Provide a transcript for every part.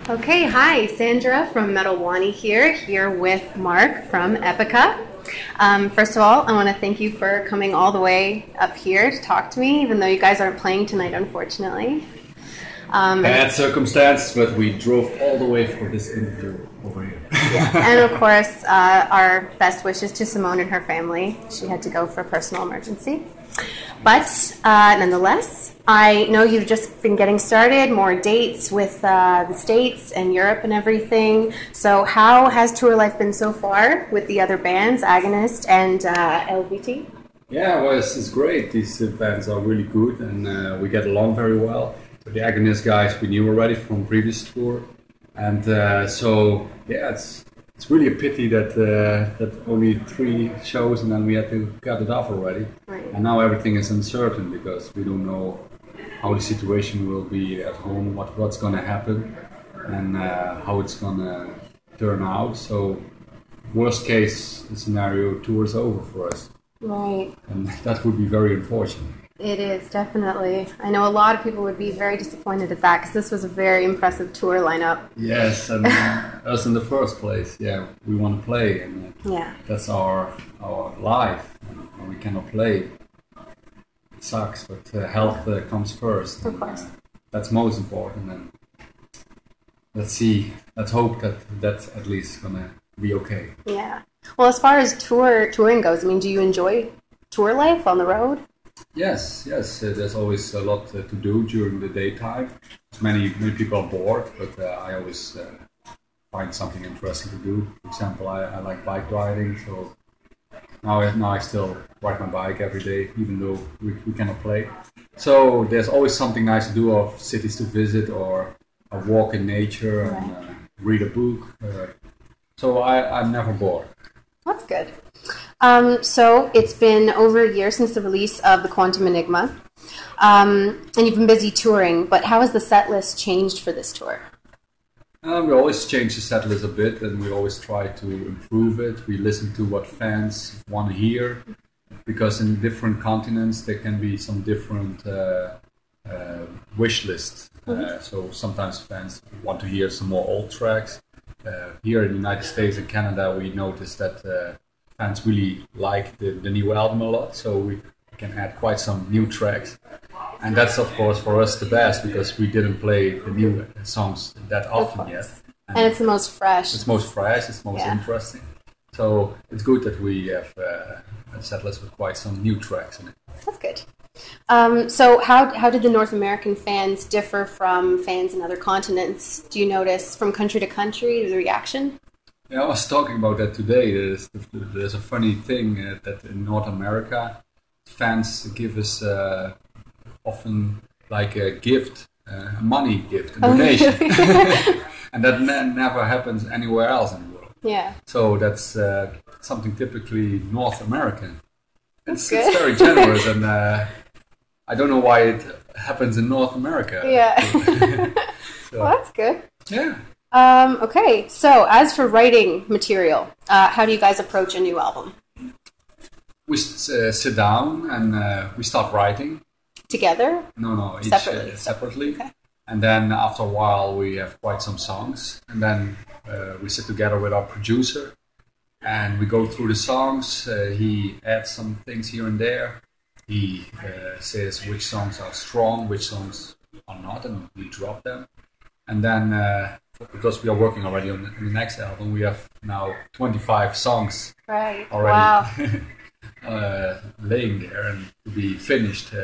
Okay, hi, Sandra from Metal Wani here with Mark from Epica. First of all, I want to thank you for coming all the way up here to talk to me, even though you guys aren't playing tonight, unfortunately. Bad circumstance, but we drove all the way for this interview over here. Yeah. And of course, our best wishes to Simone and her family. She had to go for a personal emergency. But nonetheless, I know you've just been getting started, more dates with the States and Europe and everything. So how has tour life been so far with the other bands, Agonist and ELUVEITIE? Yeah, well, it's great. These bands are really good and we get along very well. So the Agonist guys we knew already from previous tour. And so, yeah, it's really a pity that only 3 shows and then we had to cut it off already. Right. And now everything is uncertain because we don't know how the situation will be at home, what's going to happen, and how it's going to turn out. So, worst case scenario, tour is over for us. Right. And that would be very unfortunate. It is, definitely. I know a lot of people would be very disappointed at that because this was a very impressive tour lineup. Yes, and us in the first place, yeah, we want to play, and that's our life. And when we cannot play, it sucks, but health comes first. Of course. That's most important, and let's hope that's at least gonna be okay. Yeah. Well, as far as touring goes, I mean, do you enjoy tour life on the road? Yes. There's always a lot to do during the daytime. Many people are bored, but I always find something interesting to do. For example, I like bike riding, so now I still ride my bike every day, even though we cannot play. So there's always something nice to do, of cities to visit or a walk in nature and read a book. So I'm never bored. That's good. So it's been over a year since the release of the Quantum Enigma, and you've been busy touring, but how has the set list changed for this tour? We always change the set list a bit, and we always try to improve it. We listen to what fans want to hear, because in different continents there can be some different wish lists. So sometimes fans want to hear some more old tracks. Here in the United States and Canada, we noticed that fans really like the new album a lot, so we can add quite some new tracks. And that's, of course, for us the best, because we didn't play the new songs that often yet. And it's the most fresh. It's most fresh, it's most interesting. So it's good that we have a set list with quite some new tracks in it. That's good. So how did the North American fans differ from fans in other continents? Do you notice from country to country the reaction? Yeah, I was talking about that today. There's a funny thing that in North America, fans give us often like a gift, a money gift, a donation. And that never happens anywhere else in the world. Yeah. So that's something typically North American. It's very generous, and I don't know why it happens in North America. Yeah. So, well, that's good. Yeah. Okay, so as for writing material, how do you guys approach a new album? We sit down and we start writing. Together? No, each separately. Okay. And then after a while we have quite some songs. And then we sit together with our producer and we go through the songs. He adds some things here and there. He says which songs are strong, which songs are not, and we drop them. And then, because we are working already on the next album, we have now 25 songs already laying there and to be finished.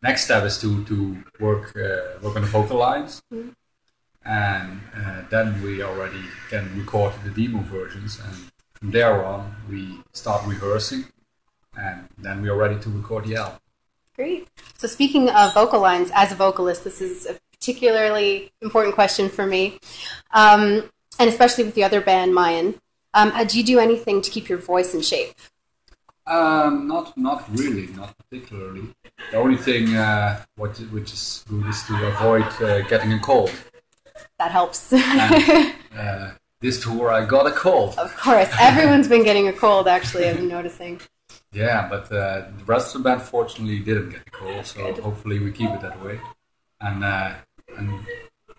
Next step is to work on the vocal lines, and then we already can record the demo versions, and from there on we start rehearsing, and then we are ready to record the album. Great. So speaking of vocal lines, as a vocalist, this is a particularly important question for me, and especially with the other band, Mayan. Do you do anything to keep your voice in shape? Not really, not particularly. The only thing which is good is to avoid getting a cold. That helps. And, this tour I got a cold. Of course, everyone's been getting a cold. Actually, I've been noticing. Yeah, but the rest of the band fortunately didn't get a cold, so good. Hopefully we keep it that way. And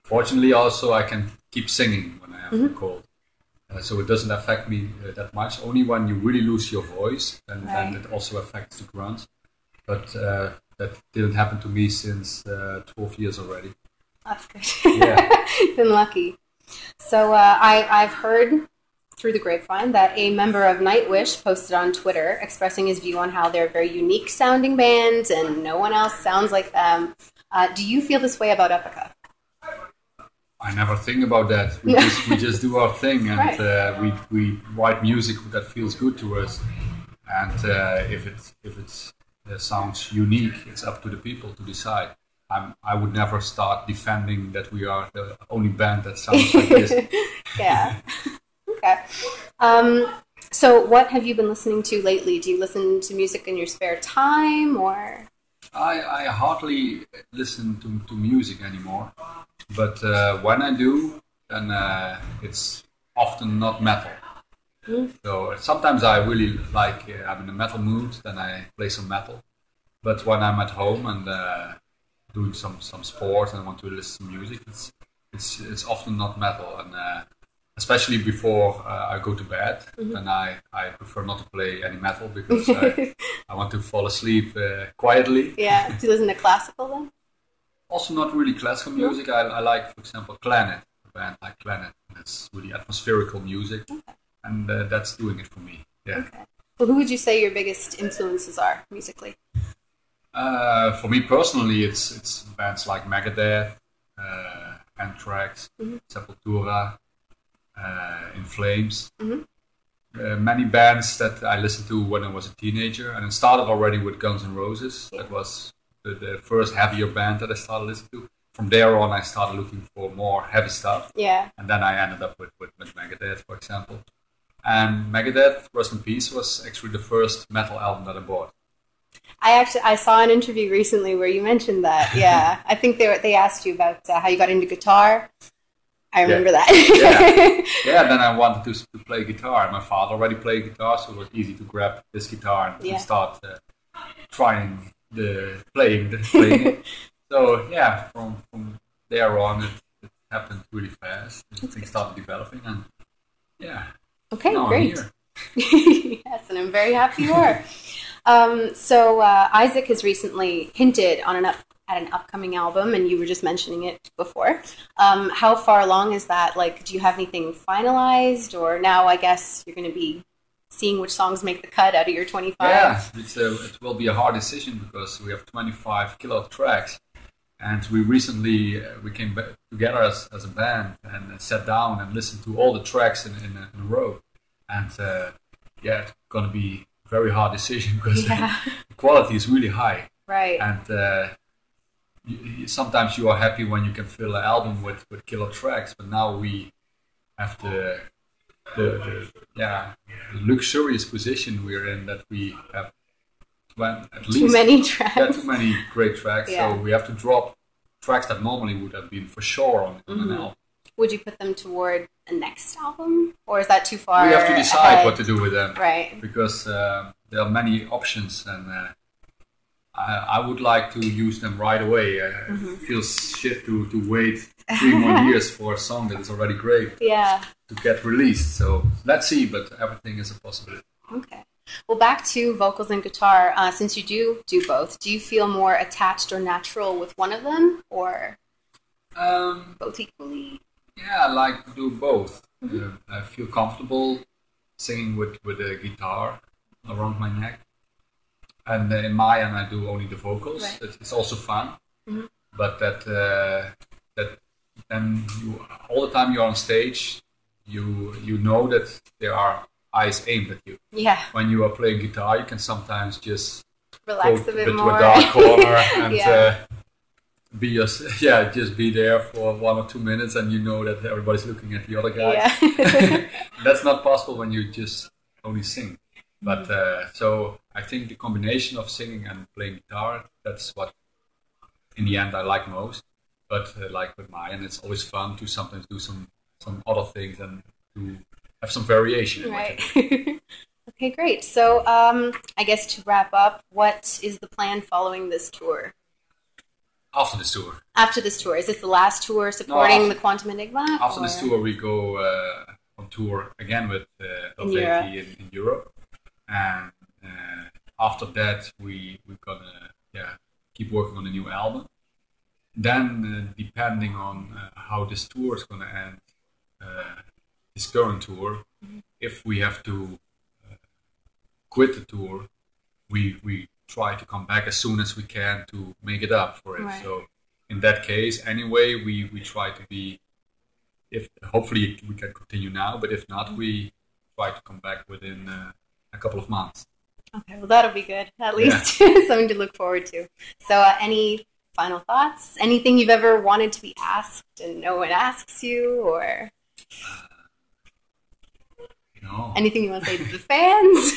fortunately, also I can keep singing when I have a cold. So it doesn't affect me that much. Only when you really lose your voice, and then it also affects the grunts. But that didn't happen to me since 12 years already. That's good. Yeah. Been lucky. So I've heard through the grapevine that a member of Nightwish posted on Twitter expressing his view on how they're a very unique sounding band and no one else sounds like them. Do you feel this way about Epica? I never think about that. We just do our thing, and we write music that feels good to us. And if it sounds unique, it's up to the people to decide. I would never start defending that we are the only band that sounds like this. Yeah. Okay. So what have you been listening to lately? Do you listen to music in your spare time, or? I hardly listen to music anymore, but when I do, then it's often not metal. So sometimes I really like, I'm in a metal mood, then I play some metal. But when I'm at home and doing some sport and I want to listen to music, it's often not metal. And especially before I go to bed, then I prefer not to play any metal because I want to fall asleep quietly. Yeah. Do you listen to classical then? Also not really classical music. I like, for example, Planet, a band like Planet. It's really atmospherical music. And that's doing it for me. Yeah. Okay. Well, who would you say your biggest influences are musically? For me personally, it's bands like Megadeth, Anthrax, Sepultura, In Flames. Many bands that I listened to when I was a teenager, and it started already with Guns N' Roses. That was the first heavier band that I started listening to. From there on, I started looking for more heavy stuff. Yeah. And then I ended up with Megadeth, for example. And Megadeth, Rest in Peace, was actually the first metal album that I bought. I saw an interview recently where you mentioned that. Yeah, I think they asked you about how you got into guitar. I remember that. Yeah. Then I wanted to play guitar. My father already played guitar, so it was easy to grab this guitar and start trying playing it. So yeah, from there on, it happened really fast. Things started developing, and yeah. Okay, now great. I'm here. Yes, and I'm very happy you are. So Isaac has recently hinted on at an upcoming album, and you were just mentioning it before. How far along is that? Like, do you have anything finalized, or now I guess you're going to be seeing which songs make the cut out of your 25? Yeah, it will be a hard decision because we have 25 killer tracks. And we recently we came back together as a band and sat down and listened to all the tracks in a row. And it's going to be a very hard decision because the quality is really high. Right. And sometimes you are happy when you can fill an album with killer tracks, but now we have the luxurious position we're in that we have at least too many tracks. Yeah, too many great tracks. Yeah. So we have to drop tracks that normally would have been for sure on an album. Would you put them toward the next album, or is that too far? We have to decide ahead? what to do with them, right? Because there are many options, and I would like to use them right away. It feels shit to wait 3 more years for a song that is already great. Yeah. To get released. So let's see, but everything is a possibility. Okay. Well, back to vocals and guitar. Since you do both, do you feel more attached or natural with one of them, or both equally? Yeah, I like to do both. I feel comfortable singing with a guitar around my neck. And in Maya, I do only the vocals. Right. It's also fun. But that then all the time you're on stage, you know that there are eyes aimed at you. Yeah. When you are playing guitar, you can sometimes just relax a bit more to a dark corner and just be there for 1 or 2 minutes, and you know that everybody's looking at the other guy. Yeah. That's not possible when you just only sing. But so I think the combination of singing and playing guitar, that's what in the end I like most. But like with Maya, and it's always fun to sometimes do some other things and to have some variation. Right. Okay, great. So I guess to wrap up, what is the plan following this tour? After this tour. After this tour. Is this the last tour supporting No, the Quantum Enigma? After this tour, we go on tour again with ELUVEITIE in Europe. And after that, we're gonna keep working on a new album. Then, depending on how this tour is gonna end, this current tour, if we have to quit the tour, we try to come back as soon as we can to make it up for it. Right. So in that case, anyway, we try to be. If hopefully we can continue now, but if not, we try to come back within a couple of months. Okay, well that'll be good. At least something to look forward to. So, any final thoughts? Anything you've ever wanted to be asked and no one asks you, or No. anything you want to say to the fans?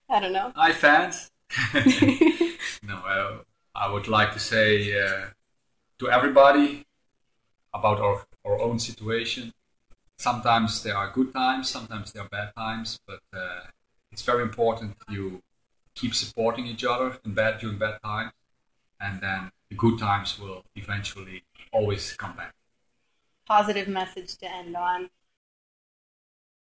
I don't know. Hi, fans. No, I would like to say to everybody about our own situation. Sometimes there are good times, sometimes there are bad times, but it's very important you keep supporting each other during bad times, and then the good times will eventually always come back. Positive message to end on.